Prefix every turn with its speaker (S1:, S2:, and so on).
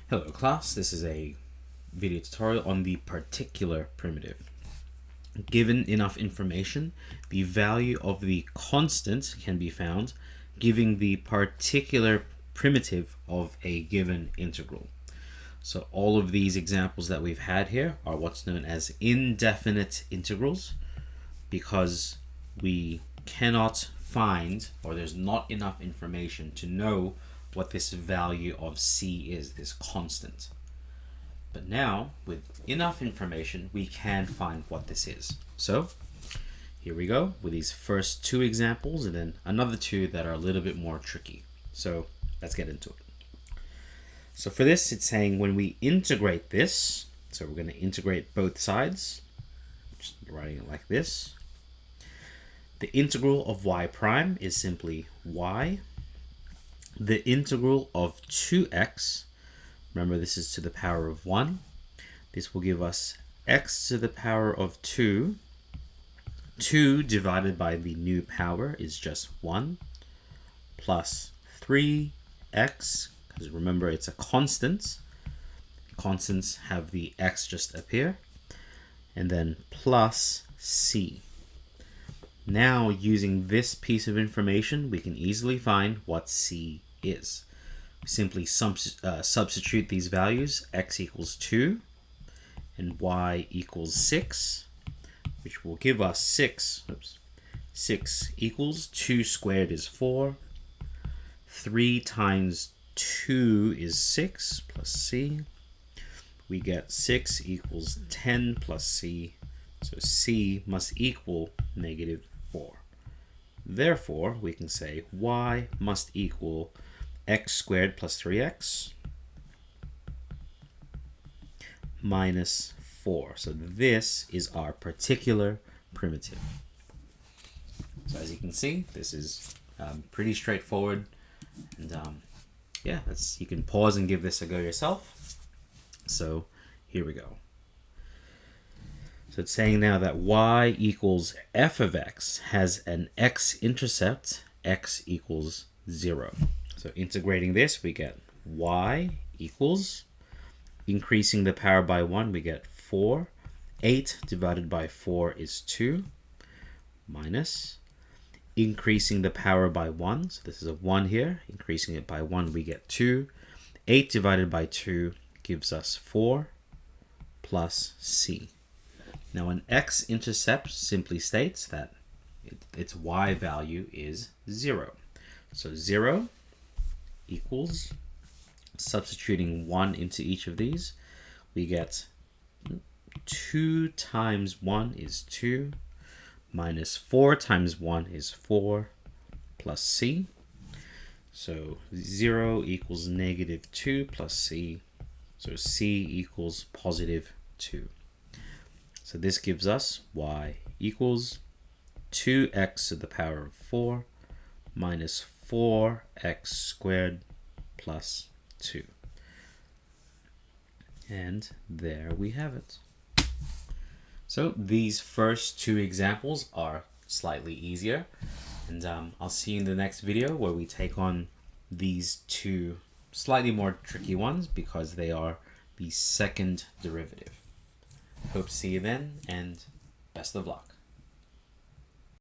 S1: Hello class, this is a video tutorial on the particular primitive. Given enough information, the value of the constant can be found giving the particular primitive of a given integral. So all of these examples that we've had here are what's known as indefinite integrals because we cannot find, or there's not enough information to know what this value of c is, this constant. But now, with enough information, we can find what this is. So here we go with these first two examples and then another two that are a little bit more tricky. So let's get into it. So for this, it's saying when we integrate this, so we're going to integrate both sides, just writing it like this. The integral of y prime is simply y. The integral of 2x, remember this is to the power of 1, this will give us x to the power of 2. 2 divided by the new power is just 1, plus 3x, because remember it's a constant. Constants have the x just appear, and then plus c. Now, using this piece of information, we can easily find what c is. We simply substitute these values, x equals 2 and y equals 6, which will give us 6 equals 2 squared is 4, 3 times 2 is 6 plus c. We get 6 equals 10 plus c, so c must equal negative 4. Therefore, we can say y must equal x squared plus 3x minus 4. So this is our particular primitive. So as you can see, this is pretty straightforward. And yeah, you can pause and give this a go yourself. So here we go. So it's saying now that y equals f of x has an x-intercept, x equals 0. So integrating this, we get y equals, increasing the power by 1, we get 4. 8 divided by 4 is 2, minus, increasing the power by 1, so this is a 1 here, increasing it by 1, we get 2. 8 divided by 2 gives us 4, plus c. Now an x-intercept simply states that its y value is 0. So 0 equals, substituting 1 into each of these, we get 2 times 1 is 2, minus 4 times 1 is 4, plus c. So 0 equals negative 2 plus c, so c equals positive 2. So this gives us y equals 2x to the power of 4 minus 4x squared plus 2. And there we have it. So these first two examples are slightly easier. And I'll see you in the next video where we take on these two slightly more tricky ones because they are the second derivative. Hope to see you then, and best of luck.